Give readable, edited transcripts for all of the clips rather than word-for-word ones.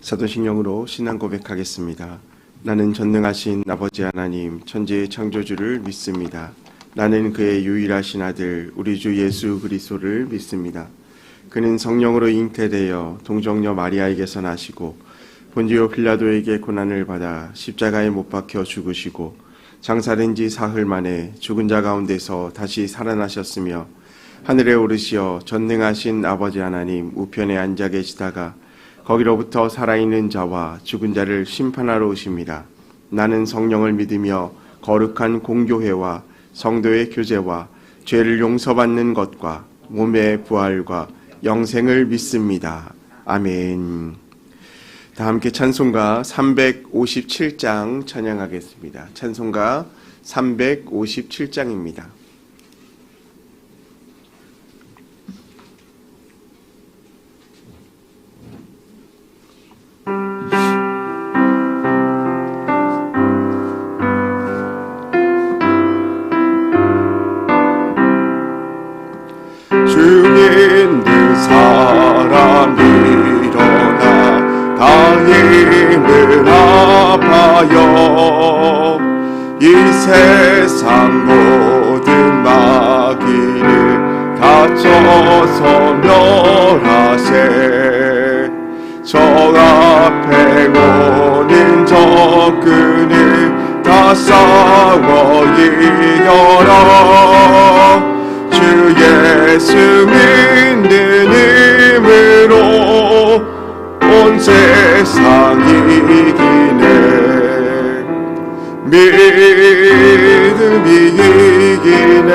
사도신경으로 신앙 고백하겠습니다. 나는 전능하신 아버지 하나님 천지의 창조주를 믿습니다. 나는 그의 유일하신 아들 우리 주 예수 그리스도를 믿습니다. 그는 성령으로 잉태되어 동정녀 마리아에게서 나시고 본디오 빌라도에게 고난을 받아 십자가에 못 박혀 죽으시고 장사된 지 사흘 만에 죽은 자 가운데서 다시 살아나셨으며 하늘에 오르시어 전능하신 아버지 하나님 우편에 앉아 계시다가 거기로부터 살아있는 자와 죽은 자를 심판하러 오십니다. 나는 성령을 믿으며 거룩한 공교회와 성도의 교제와 죄를 용서받는 것과 몸의 부활과 영생을 믿습니다. 아멘. 다 함께 찬송가 357장 찬양하겠습니다. 찬송가 357장입니다. 죽인 그 사람 일어나 다힘을 합하여 이 세상 모든 마귀를 다쳐서 멸하세. 저 앞에 오는 적군을 다 싸워 이겨라. 주 예수 믿는 힘으로 온 세상 이기네. 믿음이 이기네.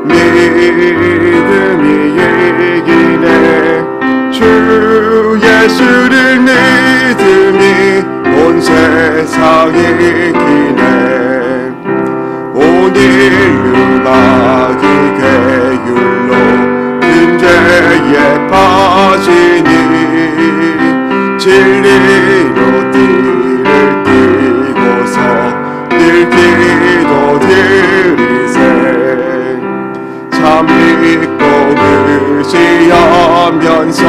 믿음이 이기네. 주 예수를 믿음이 온 세상 이기네. 온 인류 마귀 계율로 큰 죄에 빠지니 진리로 띠를 띠고서 늘 기도 드리세. 참 믿고 의지하면서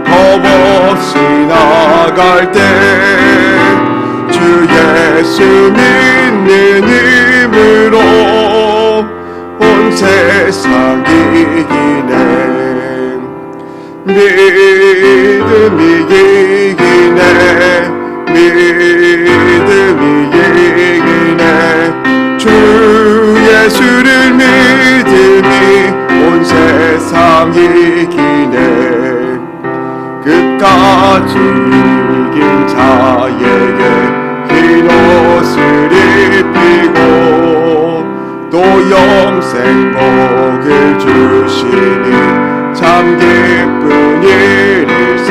겁없이 나갈 때 주 예수 믿는 힘으로 온 세상 이기네. 믿음이 이기네. 믿음이 이기네. 주 예수를 믿음이 온 세상 이기네. 끝까지 이긴 자에게 흰 옷을 입히고 또 영생 복을 주시니 참 기쁜 일일세.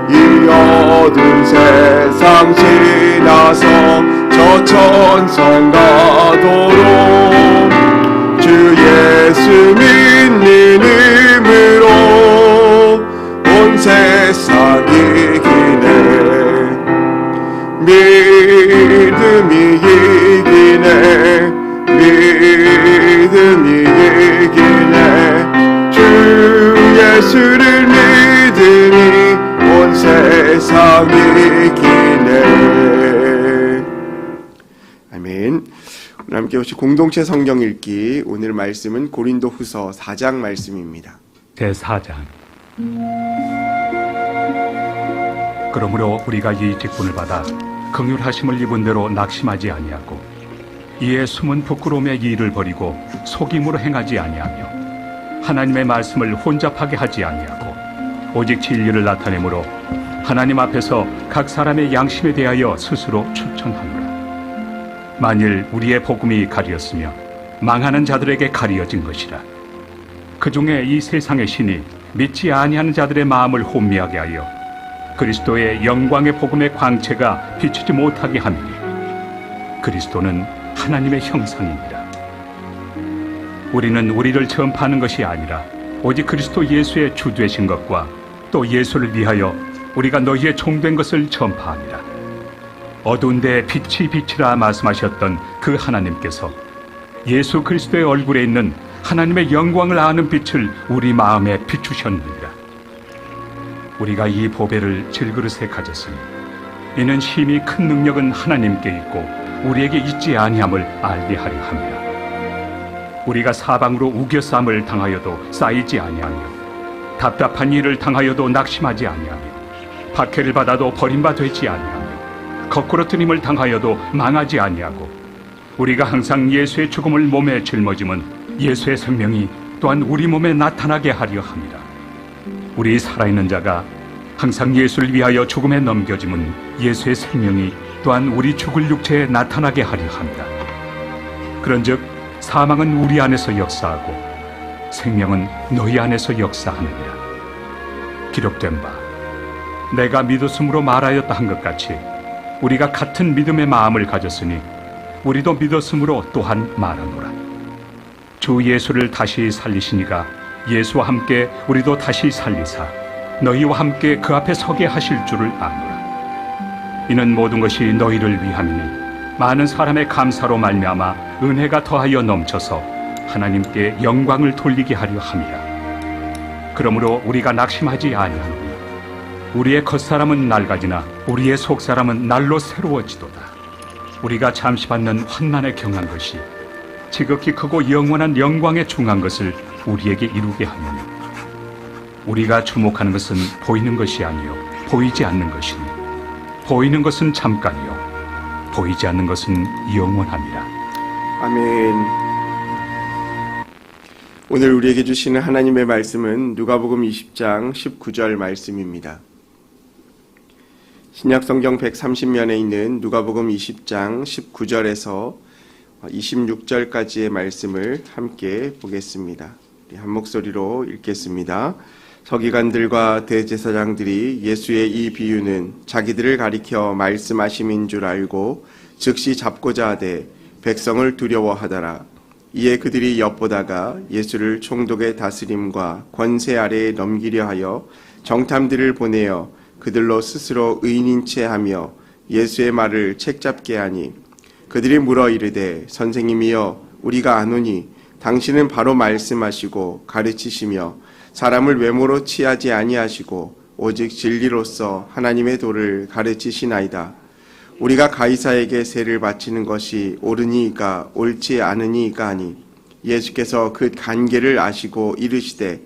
이 어두운 세상 지나서 저 천성 가도록 주 예수 믿는 힘으로 온 세상 이기네. 믿음이 이기네. 믿음이 이기네. 주 예수를 믿으니 온 세상 이기네. 아멘. 오늘 함께 오신 공동체 성경 읽기. 오늘 말씀은 고린도후서 4장 말씀입니다. 제4장. 그러므로 우리가 이 직분을 받아 긍휼하심을 입은 대로 낙심하지 아니하고 이에 숨은 부끄러움의 일을 버리고 속임으로 행하지 아니하며 하나님의 말씀을 혼잡하게 하지 아니하고 오직 진리를 나타내므로 하나님 앞에서 각 사람의 양심에 대하여 스스로 추천하노라. 만일 우리의 복음이 가리었으며 망하는 자들에게 가리어진 것이라. 그 중에 이 세상의 신이 믿지 아니하는 자들의 마음을 혼미하게 하여 그리스도의 영광의 복음의 광채가 비추지 못하게 함이니 그리스도는 하나님의 형상이니라. 우리는 우리를 전파하는 것이 아니라 오직 그리스도 예수의 주 되신 것과 또 예수를 위하여 우리가 너희의 종된 것을 전파하니라. 어두운 데 빛이 빛이라 말씀하셨던 그 하나님께서 예수 그리스도의 얼굴에 있는 하나님의 영광을 아는 빛을 우리 마음에 비추셨느니라. 우리가 이 보배를 질그릇에 가졌으니 이는 심히 큰 능력은 하나님께 있고 우리에게 있지 아니함을 알게 하려 함이라. 우리가 사방으로 우겨쌈을 당하여도 쌓이지 아니하며 답답한 일을 당하여도 낙심하지 아니하며 박해를 받아도 버림받지 아니하며 거꾸러뜨림을 당하여도 망하지 아니하고 우리가 항상 예수의 죽음을 몸에 짊어짐은 예수의 생명이 또한 우리 몸에 나타나게 하려 함이라. 우리 살아있는 자가 항상 예수를 위하여 죽음에 넘겨짐은 예수의 생명이 또한 우리 죽을 육체에 나타나게 하려 함이라. 그런즉 사망은 우리 안에서 역사하고 생명은 너희 안에서 역사하느니라. 기록된 바 내가 믿었으므로 말하였다 한 것 같이 우리가 같은 믿음의 마음을 가졌으니 우리도 믿었으므로 또한 말하노라. 주 예수를 다시 살리시니가 예수와 함께 우리도 다시 살리사 너희와 함께 그 앞에 서게 하실 줄을 아노라. 이는 모든 것이 너희를 위함이니 많은 사람의 감사로 말미암아 은혜가 더하여 넘쳐서 하나님께 영광을 돌리게 하려 함이라. 그러므로 우리가 낙심하지 아니하노니 우리의 겉사람은 낡아지나 우리의 속사람은 날로 새로워지도다. 우리가 잠시 받는 환난에 경한 것이 지극히 크고 영원한 영광에 중한 것을 우리에게 이루게 하느니 우리가 주목하는 것은 보이는 것이 아니요 보이지 않는 것이니 보이는 것은 잠깐이요 보이지 않는 것은 영원함이라. 아멘. 오늘 우리에게 주시는 하나님의 말씀은 누가복음 20장 19절 말씀입니다. 신약성경 130면에 있는 누가복음 20장 19절에서 26절까지의 말씀을 함께 보겠습니다. 우리 한 목소리로 읽겠습니다. 서기관들과 대제사장들이 예수의 이 비유는 자기들을 가리켜 말씀하심인 줄 알고 즉시 잡고자 하되 백성을 두려워하더라. 이에 그들이 엿보다가 예수를 총독의 다스림과 권세 아래에 넘기려 하여 정탐들을 보내어 그들로 스스로 의인인 채 하며 예수의 말을 책잡게 하니 그들이 물어 이르되 선생님이여 우리가 아노니 당신은 바로 말씀하시고 가르치시며 사람을 외모로 취하지 아니하시고 오직 진리로서 하나님의 도를 가르치시나이다. 우리가 가이사에게 세를 바치는 것이 옳으니이까 옳지 않으니이까 하니 예수께서 그 관계를 아시고 이르시되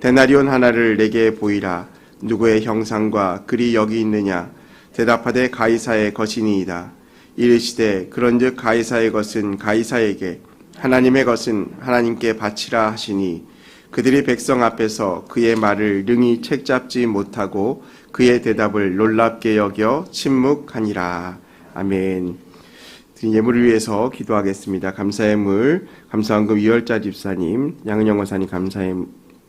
데나리온 하나를 내게 보이라. 누구의 형상과 글이 여기 있느냐? 대답하되 가이사의 것이니이다. 이르시되 그런즉 가이사의 것은 가이사에게 하나님의 것은 하나님께 바치라 하시니 그들이 백성 앞에서 그의 말을 능히 책잡지 못하고 그의 대답을 놀랍게 여겨 침묵하니라. 아멘. 드린 예물을 위해서 기도하겠습니다. 감사의 물, 감사헌금 이열자 집사님, 양은영 원사님 감사의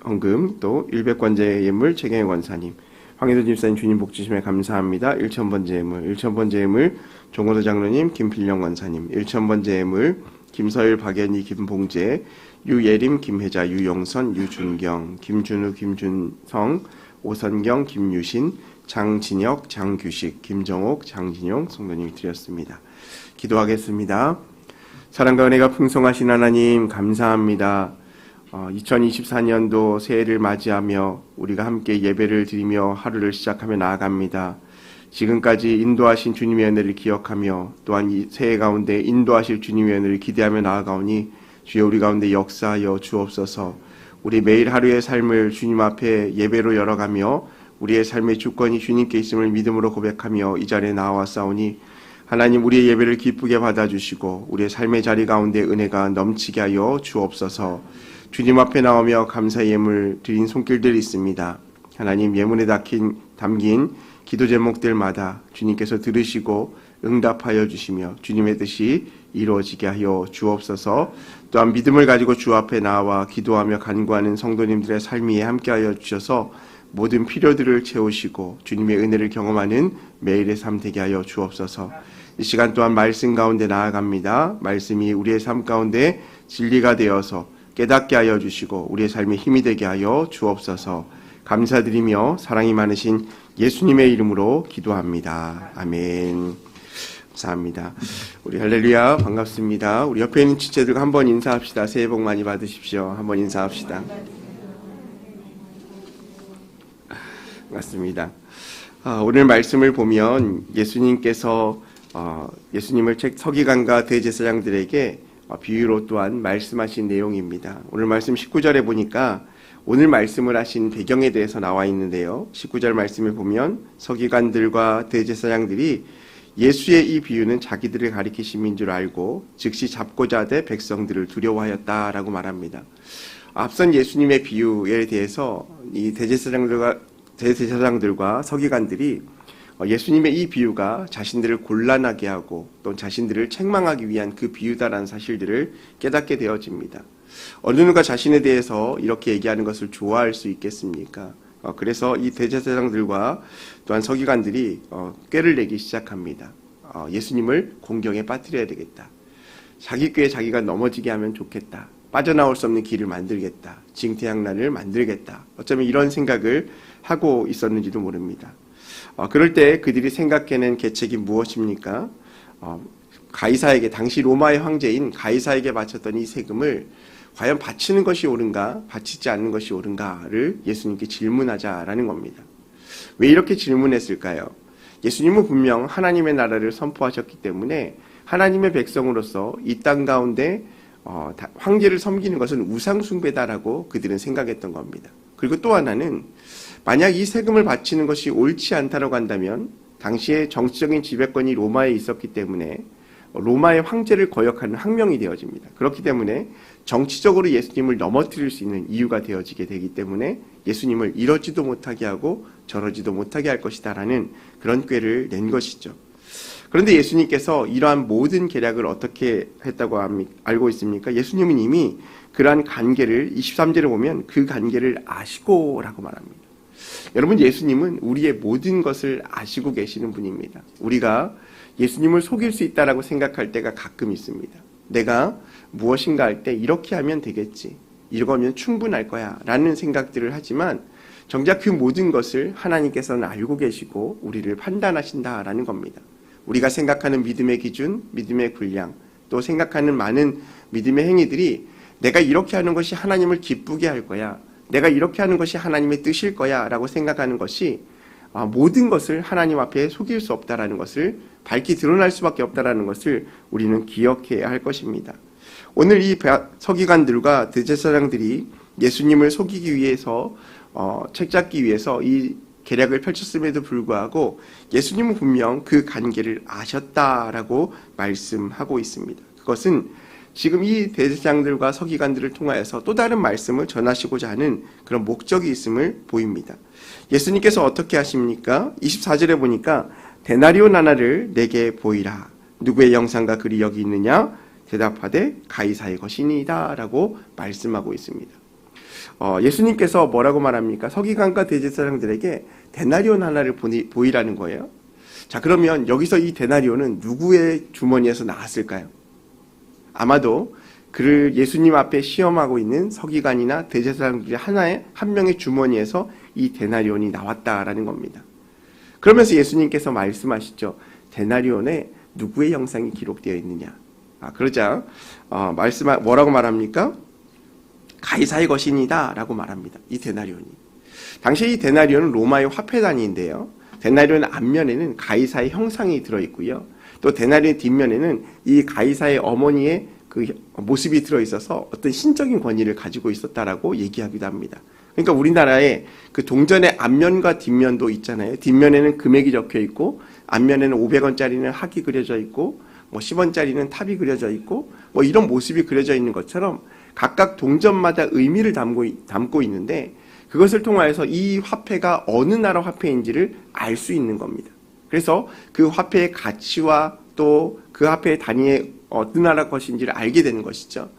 헌금, 또 일백권제 예물 최경영 원사님, 황혜도 집사님 주님 복 주심에 감사합니다. 1,000번째 예물, 1,000번째 예물 종호도 장로님, 김필령 원사님, 1,000번째 예물 김서일, 박연희, 김봉재, 유예림, 김혜자, 유용선, 유준경, 김준우, 김준성, 오선경, 김유신, 장진혁, 장규식, 김정옥, 장진용 성도님이 드렸습니다. 기도하겠습니다. 사랑과 은혜가 풍성하신 하나님 감사합니다. 2024년도 새해를 맞이하며 우리가 함께 예배를 드리며 하루를 시작하며 나아갑니다. 지금까지 인도하신 주님의 은혜를 기억하며 또한 이 새해 가운데 인도하실 주님의 은혜를 기대하며 나아가오니 주여 우리 가운데 역사하여 주옵소서. 우리 매일 하루의 삶을 주님 앞에 예배로 열어가며 우리의 삶의 주권이 주님께 있음을 믿음으로 고백하며 이 자리에 나와싸우니 하나님 우리의 예배를 기쁘게 받아주시고 우리의 삶의 자리 가운데 은혜가 넘치게 하여 주옵소서. 주님 앞에 나오며 감사 예물 드린 손길들이 있습니다. 하나님 예물에 담긴 기도 제목들마다 주님께서 들으시고 응답하여 주시며 주님의 뜻이 이루어지게 하여 주옵소서. 또한 믿음을 가지고 주 앞에 나와 기도하며 간구하는 성도님들의 삶 위에 함께하여 주셔서 모든 필요들을 채우시고 주님의 은혜를 경험하는 매일의 삶 되게 하여 주옵소서. 이 시간 또한 말씀 가운데 나아갑니다. 말씀이 우리의 삶 가운데 진리가 되어서 깨닫게 하여 주시고 우리의 삶에 힘이 되게 하여 주옵소서. 감사드리며 사랑이 많으신 예수님의 이름으로 기도합니다. 아멘. 감사합니다. 우리 할렐루야 반갑습니다. 우리 옆에 있는 지체들과 한번 인사합시다. 새해 복 많이 받으십시오. 한번 인사합시다. 맞습니다. 오늘 말씀을 보면 예수님께서 예수님을 서기관과 대제사장들에게 비유로 또한 말씀하신 내용입니다. 오늘 말씀 19절에 보니까 오늘 말씀을 하신 배경에 대해서 나와 있는데요. 19절 말씀을 보면 서기관들과 대제사장들이 예수의 이 비유는 자기들을 가리키심인 줄 알고 즉시 잡고자 하되 백성들을 두려워하였다라고 말합니다. 앞선 예수님의 비유에 대해서 이 대제사장들과 서기관들이 예수님의 이 비유가 자신들을 곤란하게 하고 또 자신들을 책망하기 위한 그 비유다라는 사실들을 깨닫게 되어집니다. 어느 누가 자신에 대해서 이렇게 얘기하는 것을 좋아할 수 있겠습니까? 그래서 이 대제사장들과 또한 서기관들이 꾀를 내기 시작합니다. 예수님을 공경에 빠뜨려야 되겠다. 자기 꾀에 자기가 넘어지게 하면 좋겠다. 빠져나올 수 없는 길을 만들겠다. 징태양난을 만들겠다. 어쩌면 이런 생각을 하고 있었는지도 모릅니다. 그럴 때 그들이 생각해낸 계책이 무엇입니까? 가이사에게, 당시 로마의 황제인 가이사에게 바쳤던 이 세금을 과연 바치는 것이 옳은가, 바치지 않는 것이 옳은가를 예수님께 질문하자라는 겁니다. 왜 이렇게 질문했을까요? 예수님은 분명 하나님의 나라를 선포하셨기 때문에 하나님의 백성으로서 이 땅 가운데 황제를 섬기는 것은 우상숭배다라고 그들은 생각했던 겁니다. 그리고 또 하나는 만약 이 세금을 바치는 것이 옳지 않다고 한다면 당시에 정치적인 지배권이 로마에 있었기 때문에 로마의 황제를 거역하는 항명이 되어집니다. 그렇기 때문에 정치적으로 예수님을 넘어뜨릴 수 있는 이유가 되어지게 되기 때문에 예수님을 이러지도 못하게 하고 저러지도 못하게 할 것이다라는 그런 꾀를 낸 것이죠. 그런데 예수님께서 이러한 모든 계략을 어떻게 했다고 알고 있습니까? 예수님은 이미 그러한 관계를 23절에 보면 그 관계를 아시고라고 말합니다. 여러분, 예수님은 우리의 모든 것을 아시고 계시는 분입니다. 우리가 예수님을 속일 수 있다라고 생각할 때가 가끔 있습니다. 내가 무엇인가 할 때 이렇게 하면 되겠지, 이러면 충분할 거야 라는 생각들을 하지만 정작 그 모든 것을 하나님께서는 알고 계시고 우리를 판단하신다라는 겁니다. 우리가 생각하는 믿음의 기준, 믿음의 분량, 또 생각하는 많은 믿음의 행위들이 내가 이렇게 하는 것이 하나님을 기쁘게 할 거야, 내가 이렇게 하는 것이 하나님의 뜻일 거야 라고 생각하는 것이 모든 것을 하나님 앞에 속일 수 없다라는 것을, 밝히 드러날 수밖에 없다라는 것을 우리는 기억해야 할 것입니다. 오늘 이 서기관들과 대제사장들이 예수님을 속이기 위해서 책잡기 위해서 이 계략을 펼쳤음에도 불구하고 예수님은 분명 그 관계를 아셨다라고 말씀하고 있습니다. 그것은 지금 이 대제사장들과 서기관들을 통하여서 또 다른 말씀을 전하시고자 하는 그런 목적이 있음을 보입니다. 예수님께서 어떻게 하십니까? 24절에 보니까 데나리온 하나를 내게 보이라. 누구의 영상과 글이 여기 있느냐? 대답하되 가이사의 것이니이다 라고 말씀하고 있습니다. 예수님께서 뭐라고 말합니까? 서기관과 대제사장들에게 데나리온 하나를 보이라는 거예요. 자, 그러면 여기서 이 데나리온은 누구의 주머니에서 나왔을까요? 아마도 그를 예수님 앞에 시험하고 있는 서기관이나 대제사장들의 한 명의 주머니에서 이 데나리온이 나왔다라는 겁니다. 그러면서 예수님께서 말씀하시죠. 데나리온에 누구의 영상이 기록되어 있느냐? 그러자 뭐라고 말합니까? 가이사의 것이니다 라고 말합니다. 이 데나리온이. 당시 이 데나리온은 로마의 화폐단위인데요. 데나리온 앞면에는 가이사의 형상이 들어있고요. 또 데나리온 뒷면에는 이 가이사의 어머니의 그 모습이 들어있어서 어떤 신적인 권위를 가지고 있었다라고 얘기하기도 합니다. 그러니까 우리나라에 그 동전의 앞면과 뒷면도 있잖아요. 뒷면에는 금액이 적혀 있고 앞면에는 500원짜리는 학이 그려져 있고 10원짜리는 탑이 그려져 있고 이런 모습이 그려져 있는 것처럼 각각 동전마다 의미를 담고 있는데 그것을 통하여서 이 화폐가 어느 나라 화폐인지를 알 수 있는 겁니다. 그래서 그 화폐의 가치와 또 그 화폐의 단위의 어느 나라 것인지를 알게 되는 것이죠.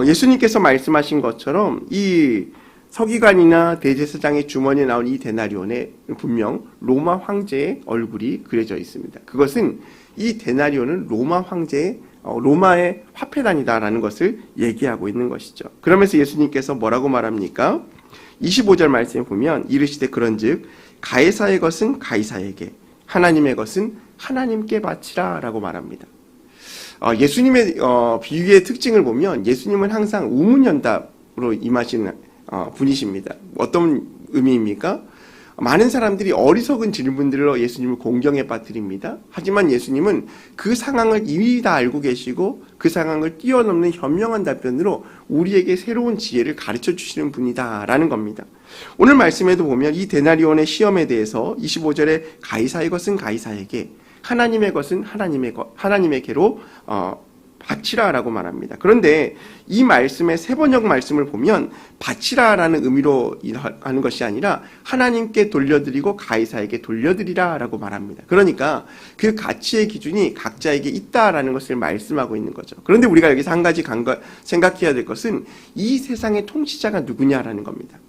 예수님께서 말씀하신 것처럼 이 서기관이나 대제사장의 주머니에 나온 이 데나리온에 분명 로마 황제의 얼굴이 그려져 있습니다. 그것은 이 데나리온은 로마 황제의 로마의 화폐단이다라는 것을 얘기하고 있는 것이죠. 그러면서 예수님께서 뭐라고 말합니까? 25절 말씀에 보면 이르시되 그런즉 가이사의 것은 가이사에게, 하나님의 것은 하나님께 바치라 라고 말합니다. 예수님의 비유의 특징을 보면 예수님은 항상 우문현답으로 임하시는 분이십니다. 어떤 의미입니까? 많은 사람들이 어리석은 질문들로 예수님을 공경에 빠뜨립니다. 하지만 예수님은 그 상황을 이미 다 알고 계시고 그 상황을 뛰어넘는 현명한 답변으로 우리에게 새로운 지혜를 가르쳐 주시는 분이다라는 겁니다. 오늘 말씀에도 보면 이 데나리온의 시험에 대해서 25절에 가이사의 것은 가이사에게, 하나님의 것은 하나님에게로 바치라라고 말합니다. 그런데 이 말씀의 세번역 말씀을 보면 바치라라는 의미로 하는 것이 아니라 하나님께 돌려드리고 가이사에게 돌려드리라라고 말합니다. 그러니까 그 가치의 기준이 각자에게 있다라는 것을 말씀하고 있는 거죠. 그런데 우리가 여기서 한 가지 생각해야 될 것은 이 세상의 통치자가 누구냐라는 겁니다.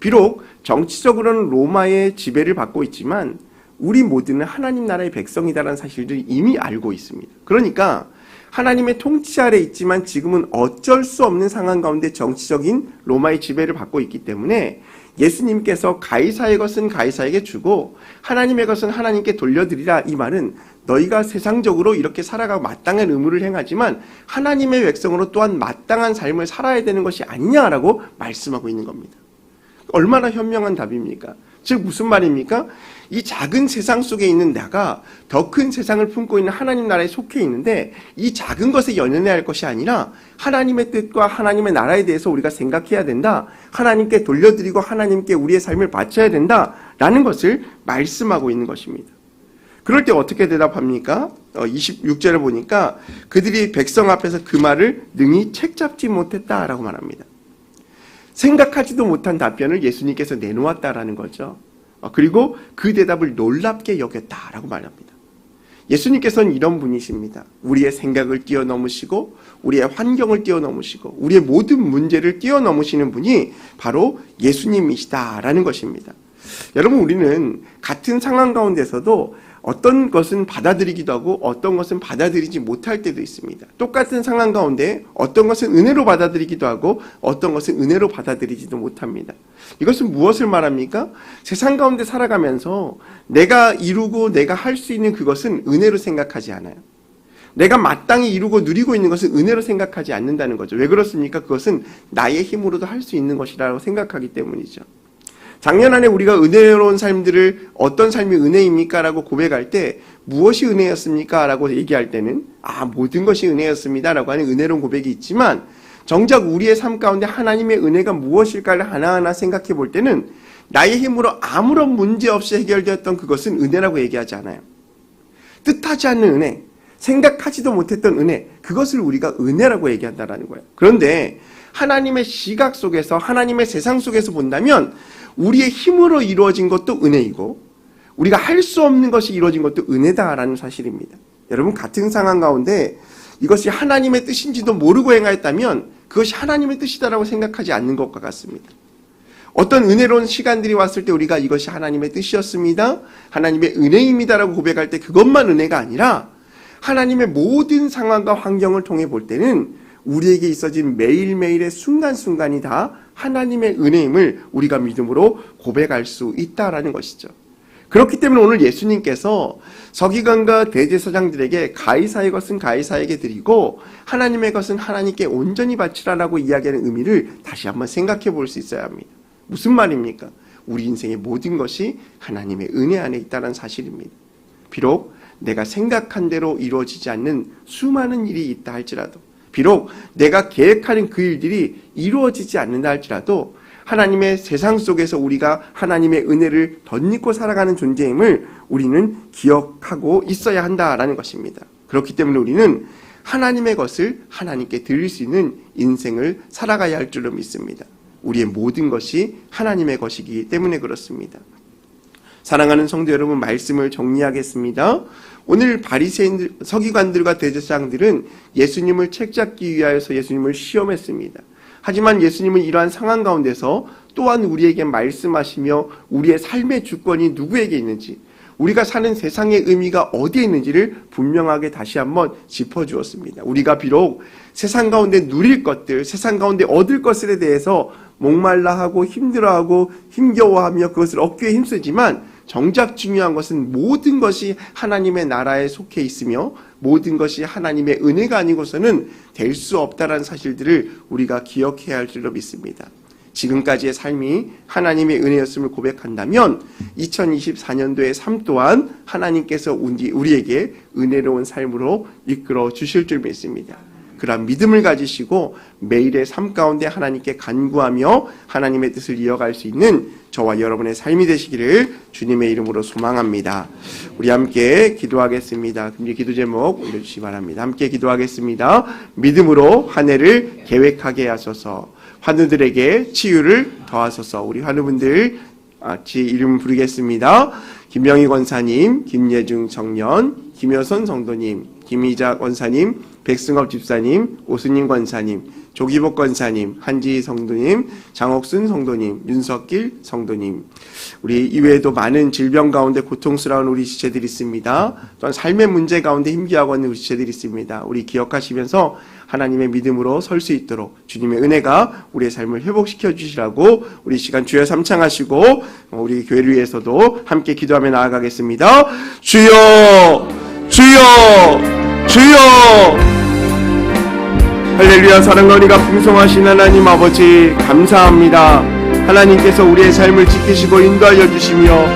비록 정치적으로는 로마의 지배를 받고 있지만 우리 모두는 하나님 나라의 백성이다라는 사실을 이미 알고 있습니다. 그러니까 하나님의 통치 아래 있지만 지금은 어쩔 수 없는 상황 가운데 정치적인 로마의 지배를 받고 있기 때문에 예수님께서 가이사의 것은 가이사에게 주고 하나님의 것은 하나님께 돌려드리라, 이 말은 너희가 세상적으로 이렇게 살아가고 마땅한 의무를 행하지만 하나님의 백성으로 또한 마땅한 삶을 살아야 되는 것이 아니냐라고 말씀하고 있는 겁니다. 얼마나 현명한 답입니까? 즉 무슨 말입니까? 이 작은 세상 속에 있는 내가 더 큰 세상을 품고 있는 하나님 나라에 속해 있는데 이 작은 것에 연연해야 할 것이 아니라 하나님의 뜻과 하나님의 나라에 대해서 우리가 생각해야 된다. 하나님께 돌려드리고 하나님께 우리의 삶을 바쳐야 된다라는 것을 말씀하고 있는 것입니다. 그럴 때 어떻게 대답합니까? 26절을 보니까 그들이 백성 앞에서 그 말을 능히 책잡지 못했다라고 말합니다. 생각하지도 못한 답변을 예수님께서 내놓았다라는 거죠. 그리고 그 대답을 놀랍게 여겼다라고 말합니다. 예수님께서는 이런 분이십니다. 우리의 생각을 뛰어넘으시고 우리의 환경을 뛰어넘으시고 우리의 모든 문제를 뛰어넘으시는 분이 바로 예수님이시다라는 것입니다. 여러분, 우리는 같은 상황 가운데서도 어떤 것은 받아들이기도 하고 어떤 것은 받아들이지 못할 때도 있습니다. 똑같은 상황 가운데 어떤 것은 은혜로 받아들이기도 하고 어떤 것은 은혜로 받아들이지도 못합니다. 이것은 무엇을 말합니까? 세상 가운데 살아가면서 내가 이루고 내가 할 수 있는 그것은 은혜로 생각하지 않아요. 내가 마땅히 이루고 누리고 있는 것은 은혜로 생각하지 않는다는 거죠. 왜 그렇습니까? 그것은 나의 힘으로도 할 수 있는 것이라고 생각하기 때문이죠. 작년 한 해 우리가 은혜로운 삶들을 어떤 삶이 은혜입니까? 라고 고백할 때 무엇이 은혜였습니까? 라고 얘기할 때는 모든 것이 은혜였습니다 라고 하는 은혜로운 고백이 있지만 정작 우리의 삶 가운데 하나님의 은혜가 무엇일까를 하나하나 생각해 볼 때는 나의 힘으로 아무런 문제 없이 해결되었던 그것은 은혜라고 얘기하지 않아요. 뜻하지 않는 은혜, 생각하지도 못했던 은혜, 그것을 우리가 은혜라고 얘기한다는 거예요. 그런데 하나님의 시각 속에서, 하나님의 세상 속에서 본다면 우리의 힘으로 이루어진 것도 은혜이고 우리가 할 수 없는 것이 이루어진 것도 은혜다라는 사실입니다. 여러분, 같은 상황 가운데 이것이 하나님의 뜻인지도 모르고 행하였다면 그것이 하나님의 뜻이다라고 생각하지 않는 것과 같습니다. 어떤 은혜로운 시간들이 왔을 때 우리가 이것이 하나님의 뜻이었습니다, 하나님의 은혜입니다라고 고백할 때 그것만 은혜가 아니라 하나님의 모든 상황과 환경을 통해 볼 때는 우리에게 있어진 매일매일의 순간순간이 다 하나님의 은혜임을 우리가 믿음으로 고백할 수 있다라는 것이죠. 그렇기 때문에 오늘 예수님께서 서기관과 대제사장들에게 가이사의 것은 가이사에게 드리고 하나님의 것은 하나님께 온전히 바치라라고 이야기하는 의미를 다시 한번 생각해 볼 수 있어야 합니다. 무슨 말입니까? 우리 인생의 모든 것이 하나님의 은혜 안에 있다는 사실입니다. 비록 내가 생각한 대로 이루어지지 않는 수많은 일이 있다 할지라도, 비록 내가 계획하는 그 일들이 이루어지지 않는다 할지라도 하나님의 세상 속에서 우리가 하나님의 은혜를 덧입고 살아가는 존재임을 우리는 기억하고 있어야 한다라는 것입니다. 그렇기 때문에 우리는 하나님의 것을 하나님께 드릴 수 있는 인생을 살아가야 할 줄로 믿습니다. 우리의 모든 것이 하나님의 것이기 때문에 그렇습니다. 사랑하는 성도 여러분, 말씀을 정리하겠습니다. 오늘 바리새인들, 서기관들과 대제사장들은 예수님을 책잡기 위하여서 예수님을 시험했습니다. 하지만 예수님은 이러한 상황 가운데서 또한 우리에게 말씀하시며 우리의 삶의 주권이 누구에게 있는지, 우리가 사는 세상의 의미가 어디에 있는지를 분명하게 다시 한번 짚어주었습니다. 우리가 비록 세상 가운데 누릴 것들, 세상 가운데 얻을 것들에 대해서 목말라하고 힘들어하고 힘겨워하며 그것을 얻기 위해 힘쓰지만 정작 중요한 것은 모든 것이 하나님의 나라에 속해 있으며 모든 것이 하나님의 은혜가 아니고서는 될 수 없다라는 사실들을 우리가 기억해야 할 줄로 믿습니다. 지금까지의 삶이 하나님의 은혜였음을 고백한다면 2024년도의 삶 또한 하나님께서 우리에게 은혜로운 삶으로 이끌어 주실 줄 믿습니다. 그러한 믿음을 가지시고 매일의 삶 가운데 하나님께 간구하며 하나님의 뜻을 이어갈 수 있는 저와 여러분의 삶이 되시기를 주님의 이름으로 소망합니다. 우리 함께 기도하겠습니다. 금요 기도 제목 올려주시기 바랍니다. 함께 기도하겠습니다. 믿음으로 한 해를 계획하게 하소서. 환우들에게 치유를 더하소서. 우리 환우분들 같이 이름 부르겠습니다. 김명희 권사님, 김예중 청년, 김여선 성도님, 김희자 권사님, 백승업 집사님, 오수님 권사님, 조기복 권사님, 한지희 성도님, 장옥순 성도님, 윤석길 성도님. 우리 이외에도 많은 질병 가운데 고통스러운 우리 지체들이 있습니다. 또한 삶의 문제 가운데 힘겨워하고 있는 우리 지체들이 있습니다. 우리 기억하시면서 하나님의 믿음으로 설 수 있도록 주님의 은혜가 우리의 삶을 회복시켜 주시라고 우리 시간 주여 삼창하시고 우리 교회를 위해서도 함께 기도하며 나아가겠습니다. 주여, 주여, 주여. 할렐루야. 사랑과 은혜가 풍성하신 하나님 아버지 감사합니다. 하나님께서 우리의 삶을 지키시고 인도하여 주시며